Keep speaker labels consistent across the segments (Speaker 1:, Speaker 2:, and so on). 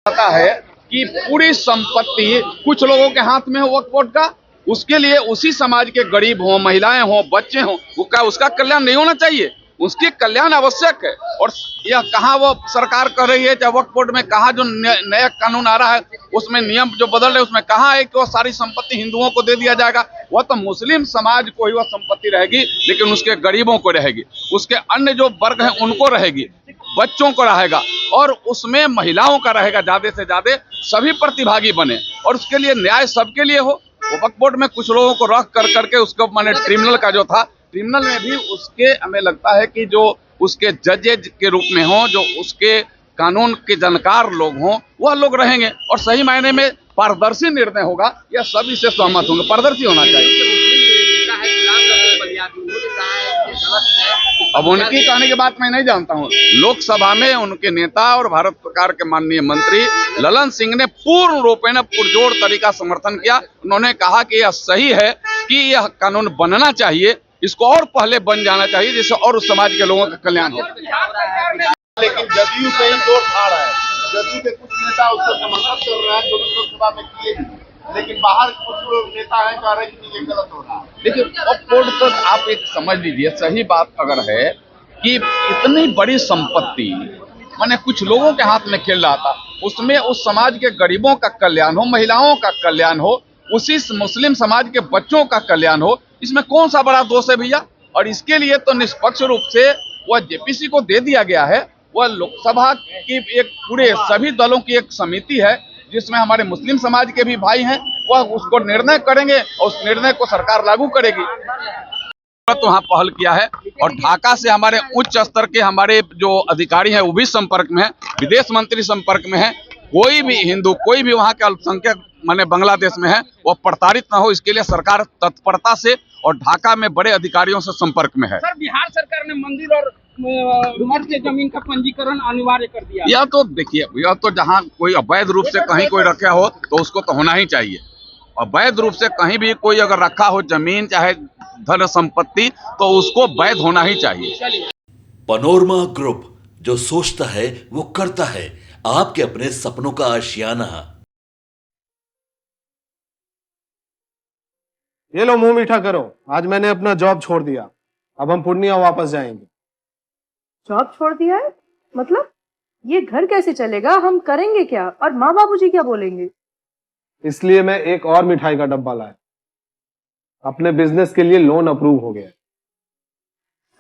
Speaker 1: पता है कि पूरी संपत्ति कुछ लोगों के हाथ में हो वक्फ बोर्ड का, उसके लिए उसी समाज के गरीब हो, महिलाएं हो, बच्चे हो, उसका कल्याण नहीं होना चाहिए। उसकी कल्याण आवश्यक है। और यह कहाँ वो सरकार कर रही है, चाहे वक्फ बोर्ड में कहाँ जो नया कानून आ रहा है उसमें नियम जो बदल रहे उसमें कहाँ है कि वो सारी संपत्ति हिंदुओं को दे दिया जाएगा। वह तो मुस्लिम समाज को ही वह संपत्ति रहेगी, लेकिन उसके गरीबों को रहेगी, उसके अन्य जो वर्ग हैं उनको रहेगी, बच्चों को रहेगा, और उसमें महिलाओं का रहेगा। ज्यादा से ज्यादा सभी प्रतिभागी बने और उसके लिए न्याय सबके लिए हो। वक्फ बोर्ड में कुछ लोगों को रख कर करके उसको माने ट्रिब्यूनल का जो था, ट्रिब्यूनल में भी उसके हमें लगता है कि जो उसके जजेज के रूप में हो, जो उसके कानून के जानकार लोग हों, वह लोग रहेंगे और सही मायने में पारदर्शी निर्णय होगा। यह सभी से सहमत होंगे, पारदर्शी होना चाहिए। अब उनकी कहने की बात मैं नहीं जानता हूँ। लोकसभा में उनके नेता और भारत सरकार के माननीय मंत्री ललन सिंह ने पूर्ण रूपेण पुरजोर तरीका समर्थन किया। उन्होंने कहा कि यह सही है कि यह कानून बनना चाहिए, इसको और पहले बन जाना चाहिए जिससे और उस समाज के लोगों का कल्याण हो।
Speaker 2: लेकिन जदयू कहीं जोर खा रहा है, जदयू के कुछ नेता उसको समर्थन कर रहे हैं जो लोकसभा में किए, लेकिन बाहर कुछ नेता हैं कह रहे हैं कि ये गलत हो रहा है।
Speaker 1: देखिए, वक्फ बोर्ड तो आप एक समझ लीजिए, सही बात अगर है कि इतनी बड़ी संपत्ति माने कुछ लोगों के हाथ में खेल रहा था, उसमें उस समाज के गरीबों का कल्याण हो, महिलाओं का कल्याण हो, उसी मुस्लिम समाज के बच्चों का कल्याण हो, इसमें कौन सा बड़ा दोष है भैया। और इसके लिए तो निष्पक्ष रूप से वह जेपीसी को दे दिया गया है। वह लोकसभा की एक पूरे सभी दलों की एक समिति है जिसमें हमारे मुस्लिम समाज के भी भाई हैं, वह उसको निर्णय करेंगे और उस निर्णय को सरकार लागू करेगी। तो वहाँ पहल किया है और ढाका से हमारे उच्च स्तर के हमारे जो अधिकारी हैं वो भी संपर्क में है, विदेश मंत्री संपर्क में है। कोई भी हिंदू, कोई भी वहाँ के अल्पसंख्यक माने बांग्लादेश में है, वह प्रताड़ित न हो, इसके लिए सरकार तत्परता से और ढाका में बड़े अधिकारियों से संपर्क में है।
Speaker 3: सर, बिहार सरकार ने मंदिर और मठ के जमीन का पंजीकरण अनिवार्य कर दिया।
Speaker 1: यह तो देखिए, यह तो जहाँ कोई अवैध रूप से कहीं कोई रखा हो तो उसको तो होना ही चाहिए। अवैध रूप से कहीं भी कोई अगर रखा हो जमीन चाहे धन संपत्ति, तो उसको वैध होना ही चाहिए।
Speaker 4: पनोरमा ग्रुप, जो सोचता है वो करता है। आपके अपने सपनों का आशियाना।
Speaker 5: ये लो, मुंह मीठा करो। आज मैंने अपना जॉब छोड़ दिया, अब हम पूर्णिया वापस जाएंगे।
Speaker 6: जॉब छोड़ दिया है? मतलब ये घर कैसे चलेगा? हम करेंगे क्या? और माँ बाबूजी क्या बोलेंगे?
Speaker 5: इसलिए मैं एक और मिठाई का डब्बा लाया। अपने बिजनेस के लिए लोन अप्रूव हो गया।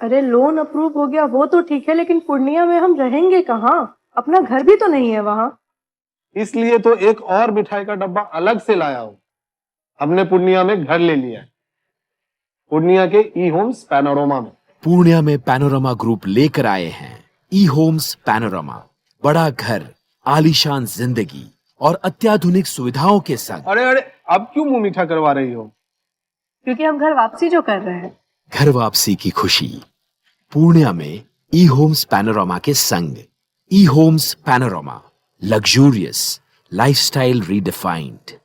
Speaker 6: अरे लोन अप्रूव हो गया वो तो ठीक है, लेकिन पूर्णिया में हम रहेंगे कहाँ? अपना घर भी तो नहीं है वहाँ।
Speaker 5: इसलिए तो एक और मिठाई का डब्बा अलग से लाया हूँ। हमने पूर्णिया में घर ले लिया है, पूर्णिया के ई होम्स पैनोरमा में।
Speaker 7: पूर्णिया में पैनोरमा ग्रुप लेकर आए हैं ई होम्स पैनोरमा। बड़ा घर, आलीशान जिंदगी और अत्याधुनिक सुविधाओं के संग।
Speaker 5: अरे अरे, अब क्यों मुंह मीठा करवा रही हो?
Speaker 6: क्योंकि हम घर वापसी जो कर रहे हैं।
Speaker 7: घर वापसी की खुशी पूर्णिया में ई होम्स पैनोरमा के संग। E homes panorama, luxurious lifestyle redefined.